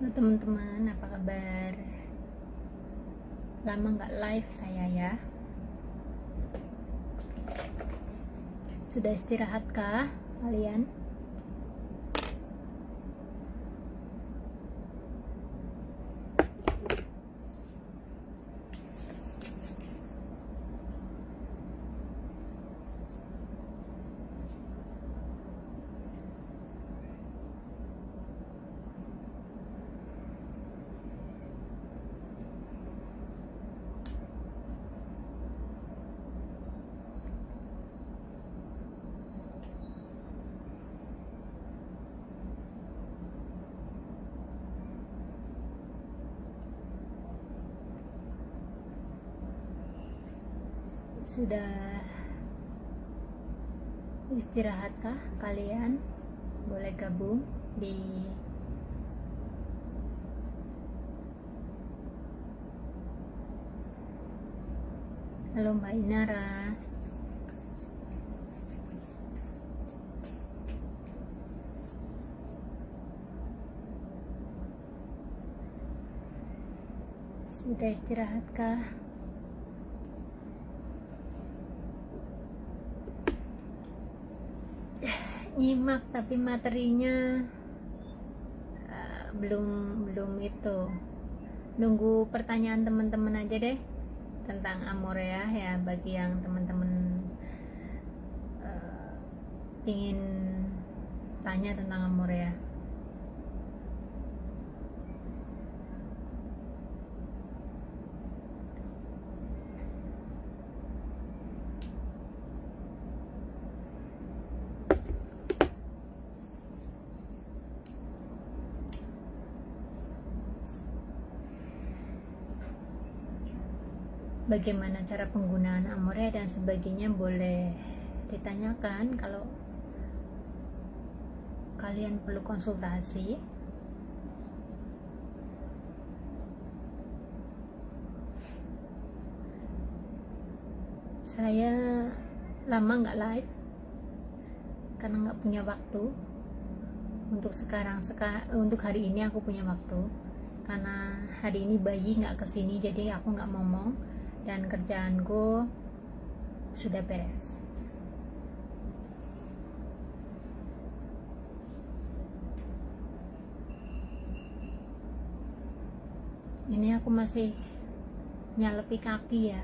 Halo teman-teman, apa kabar? Lama nggak live saya ya. Sudah istirahatkah kalian? Sudah istirahatkah kalian? Boleh gabung di Halo Mbak Inara. Sudah istirahatkah? Nyimak tapi materinya belum itu. Nunggu pertanyaan teman-teman aja deh tentang Amorea ya, bagi yang teman-teman ingin tanya tentang Amorea. Bagaimana cara penggunaan Amorea dan sebagainya boleh ditanyakan kalau kalian perlu konsultasi. Saya lama nggak live karena nggak punya waktu. Untuk hari ini aku punya waktu karena hari ini bayi nggak kesini, jadi aku nggak ngomong dan kerjaanku sudah beres. Ini aku masih nyalepi kaki ya.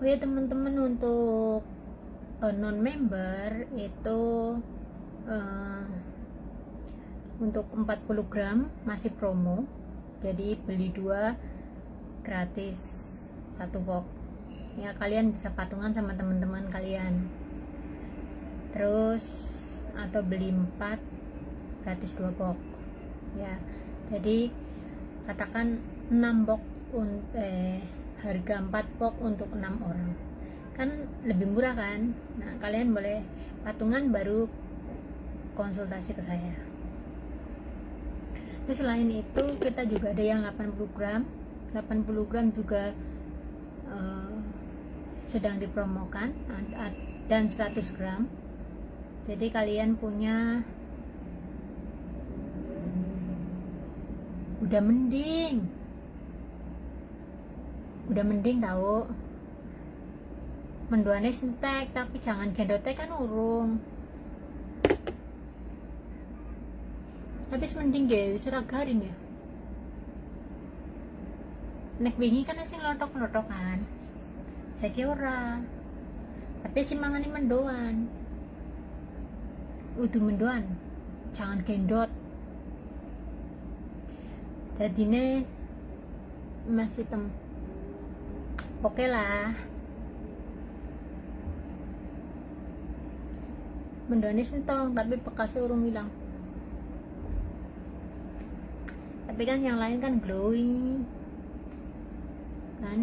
Oh ya teman-teman, untuk non member itu untuk 40 gram masih promo, jadi beli 2 gratis 1 box ya. Kalian bisa patungan sama teman-teman kalian, terus atau beli 4 gratis 2 box ya. Jadi katakan 6 box harga 4 box untuk 6 orang, kan lebih murah kan. Nah kalian boleh patungan baru konsultasi ke saya. Terus selain itu kita juga ada yang 80 gram juga sedang dipromokan, dan 100 gram. Jadi kalian punya udah mending tahu menduane sentek, tapi jangan gendotnya kan urung. Tapi mending gak serah garing ya. Nek wingi kan sing lotok-lotokan, saiki ora. Tapi si mangane mendoan. Udah mendoan, jangan gendot. Jadine masih oke lah. Mendoane sentong tapi bekasnya urung hilang. Tapi kan yang lain kan glowing kan.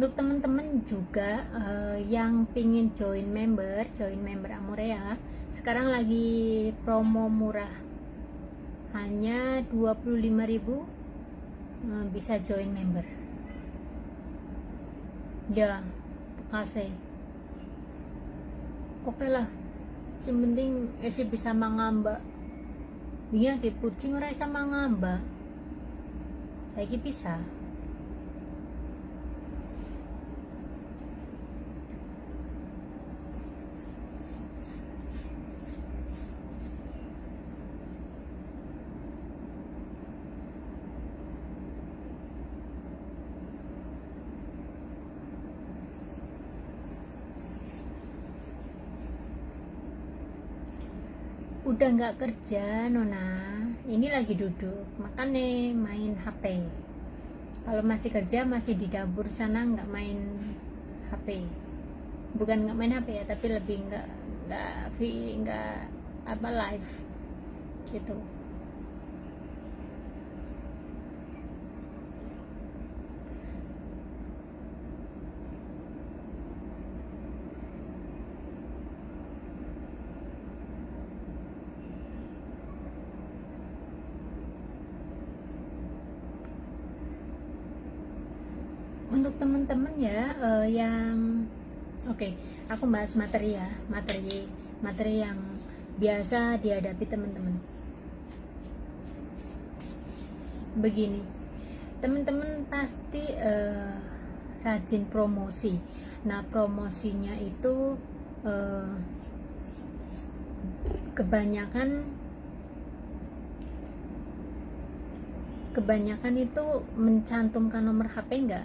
Untuk teman-teman juga yang pingin join member Amorea, sekarang lagi promo murah, hanya 25.000 bisa join member. Ya, kasih. Oke lah, yang penting esi bisa mangamba. Dia ke kucing ora bisa mangamba. Saiki bisa. Udah nggak kerja Nona, ini lagi duduk, makanya main HP. Kalau masih kerja masih di dapur sana, nggak main HP. Bukan nggak main HP ya, tapi lebih nggak apa live gitu. Untuk teman-teman ya yang oke, aku bahas materi ya, materi yang biasa dihadapi teman-teman. Begini, teman-teman pasti rajin promosi. Nah, promosinya itu kebanyakan itu mencantumkan nomor HP enggak.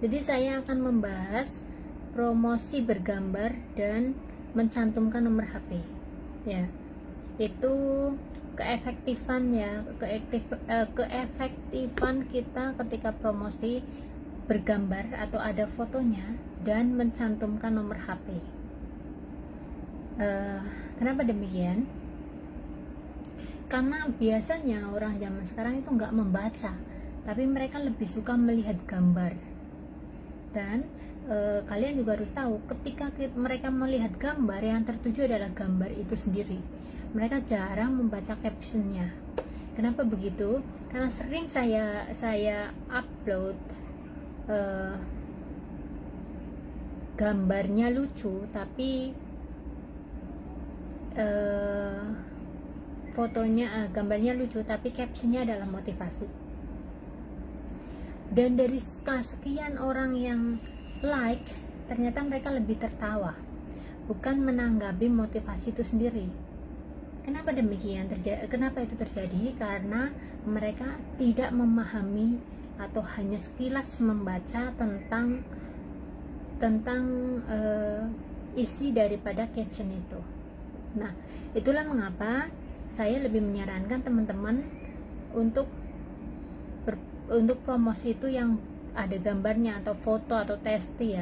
Jadi saya akan membahas promosi bergambar dan mencantumkan nomor HP. Ya, itu keefektifan ya, keefektifan kita ketika promosi bergambar atau ada fotonya dan mencantumkan nomor HP. Kenapa demikian? Karena biasanya orang zaman sekarang itu nggak membaca, tapi mereka lebih suka melihat gambar. Dan kalian juga harus tahu, ketika mereka melihat gambar, yang tertuju adalah gambar itu sendiri. Mereka jarang membaca captionnya. Kenapa begitu? Karena sering saya upload gambarnya lucu, tapi gambarnya lucu tapi captionnya adalah motivasi. Dan dari sekian orang yang like, ternyata mereka lebih tertawa, bukan menanggapi motivasi itu sendiri. Kenapa demikian terjadi? Kenapa itu terjadi? Karena mereka tidak memahami atau hanya sekilas membaca tentang isi daripada caption itu. Nah, itulah mengapa saya lebih menyarankan teman-teman untuk promosi itu yang ada gambarnya atau foto atau testi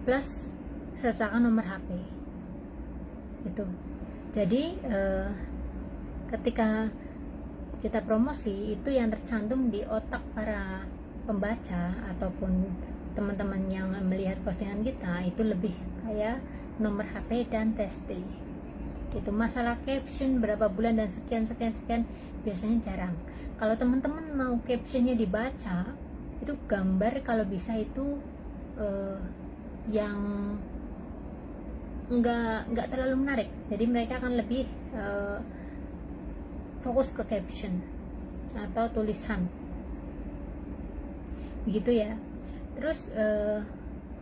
plus sertakan nomor HP itu. Jadi ketika kita promosi, itu yang tercantum di otak para pembaca ataupun teman-teman yang melihat postingan kita itu lebih kayak nomor HP dan testi. Itu masalah caption berapa bulan dan sekian biasanya jarang. Kalau teman-teman mau captionnya dibaca, itu gambar kalau bisa itu yang nggak terlalu menarik. Jadi mereka akan lebih fokus ke caption atau tulisan, begitu ya. Terus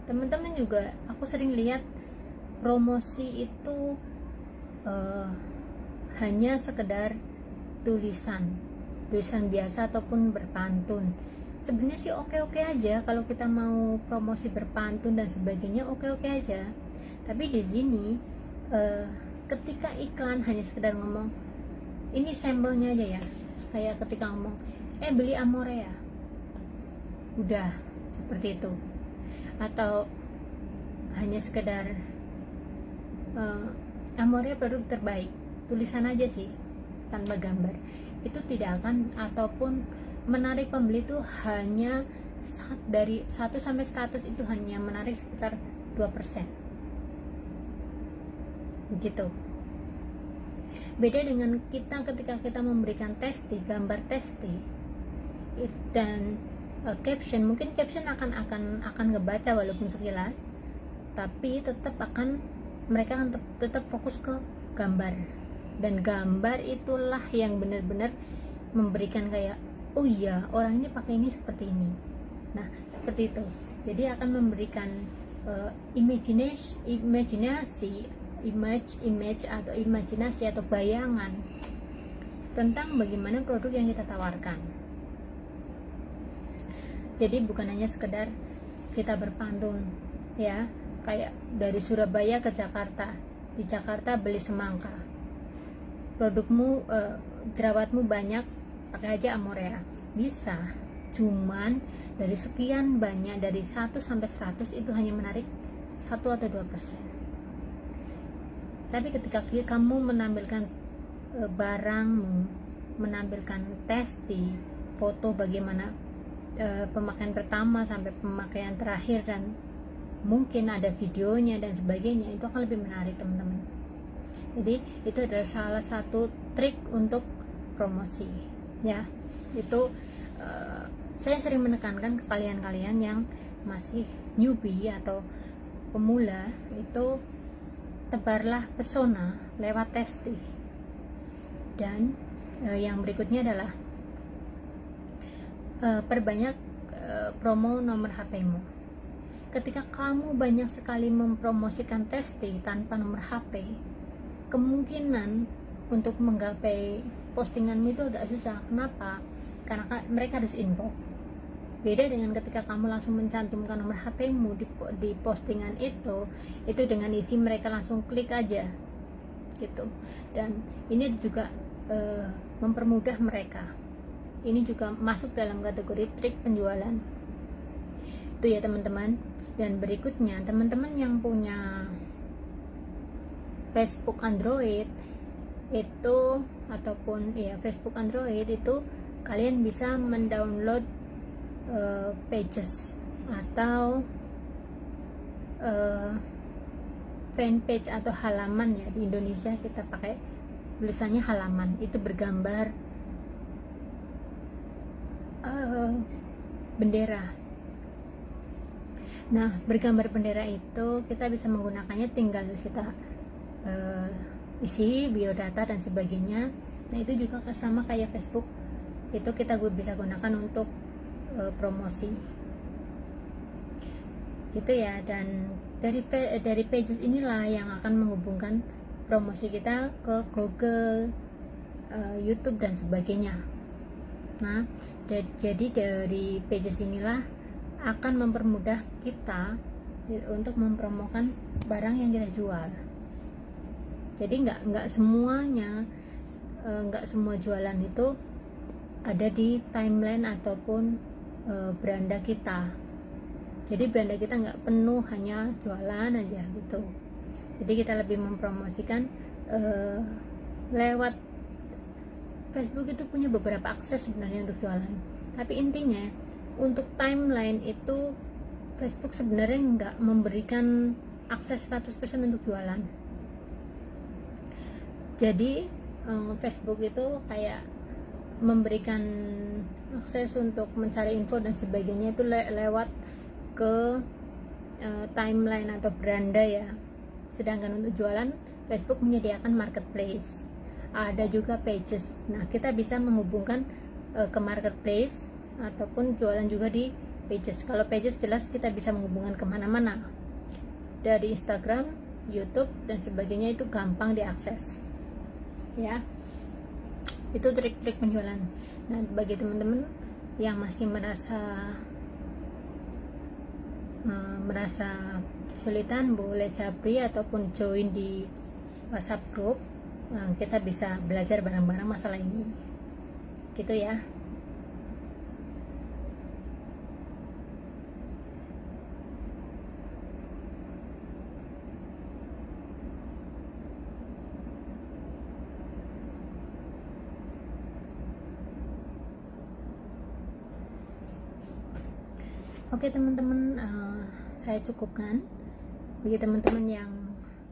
teman-teman juga, aku sering lihat promosi itu hanya sekedar tulisan biasa ataupun berpantun. Sebenarnya sih oke-oke aja kalau kita mau promosi berpantun dan sebagainya, oke-oke aja. Tapi di sini ketika iklan hanya sekedar ngomong, ini sampelnya aja ya, kayak ketika ngomong beli Amorea, udah seperti itu. Atau hanya sekedar Amorea produk terbaik, tulisan aja sih tanpa gambar, itu tidak akan, ataupun menarik pembeli itu hanya dari 1 sampai 100 itu hanya menarik sekitar 2%. Begitu. Beda dengan kita ketika kita memberikan testi, gambar testi dan caption, mungkin caption akan ngebaca walaupun sekilas, tapi tetap mereka akan tetap fokus ke gambar, dan gambar itulah yang benar-benar memberikan kayak, oh iya, orang ini pakai ini seperti ini. Nah, seperti itu. Jadi akan memberikan imajinasi atau bayangan tentang bagaimana produk yang kita tawarkan. Jadi bukan hanya sekedar kita berpantun ya, kayak dari Surabaya ke Jakarta, di Jakarta beli semangka, produkmu jerawatmu banyak, pakai aja Amorea. Bisa, cuman dari sekian banyak, dari 1 sampai 100 itu hanya menarik 1 atau 2%. Tapi ketika kamu menampilkan barangmu, menampilkan testi, foto bagaimana pemakaian pertama sampai pemakaian terakhir, dan mungkin ada videonya dan sebagainya, itu akan lebih menarik teman-teman. Jadi itu adalah salah satu trik untuk promosi ya. Itu saya sering menekankan ke kalian-kalian yang masih newbie atau pemula, itu tebarlah pesona lewat testi. Dan yang berikutnya adalah perbanyak promo nomor HP-mu. Ketika kamu banyak sekali mempromosikan testi tanpa nomor HP, kemungkinan untuk menggapai postinganmu itu agak susah. Kenapa? Karena mereka harus inbox. Beda dengan ketika kamu langsung mencantumkan nomor HP-mu di postingan itu dengan isi mereka langsung klik aja gitu. Dan ini juga mempermudah mereka. Ini juga masuk dalam kategori trik penjualan itu ya teman-teman. Dan berikutnya, teman-teman yang punya Facebook Android itu, ataupun ya Facebook Android itu, kalian bisa mendownload pages atau fanpage atau halaman ya. Di Indonesia kita pakai tulisannya halaman, itu bergambar bendera. Nah, bergambar bendera itu kita bisa menggunakannya, tinggal kita isi biodata dan sebagainya. Nah, itu juga sama kayak Facebook, itu kita bisa gunakan untuk promosi gitu ya. Dan dari pages inilah yang akan menghubungkan promosi kita ke Google, YouTube dan sebagainya. Nah, jadi dari pages inilah akan mempermudah kita untuk mempromokan barang yang kita jual. Jadi nggak semuanya, nggak semua jualan itu ada di timeline ataupun beranda kita. Jadi beranda kita nggak penuh hanya jualan aja gitu. Jadi kita lebih mempromosikan lewat Facebook. Itu punya beberapa akses sebenarnya untuk jualan, tapi intinya untuk timeline itu Facebook sebenarnya nggak memberikan akses 100% untuk jualan. Jadi Facebook itu kayak memberikan akses untuk mencari info dan sebagainya itu lewat ke timeline atau beranda ya. Sedangkan untuk jualan, Facebook menyediakan marketplace, ada juga pages. Nah, kita bisa menghubungkan ke marketplace ataupun jualan juga di pages. Kalau pages jelas kita bisa menghubungkan kemana-mana, dari Instagram, YouTube dan sebagainya, itu gampang diakses ya. Itu trik-trik penjualan. Nah, bagi teman-teman yang masih merasa kesulitan, boleh japri ataupun join di WhatsApp group. Kita bisa belajar bareng-bareng masalah ini gitu ya. Oke teman-teman, saya cukupkan. Bagi teman-teman yang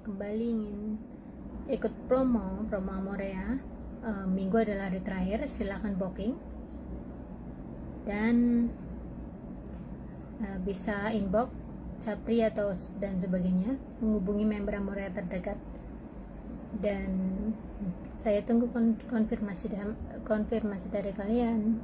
kembali ingin ikut promo Amorea, minggu adalah hari terakhir, silahkan booking dan bisa inbox Capri atau dan sebagainya, menghubungi member Amorea terdekat, dan saya tunggu konfirmasi dari kalian.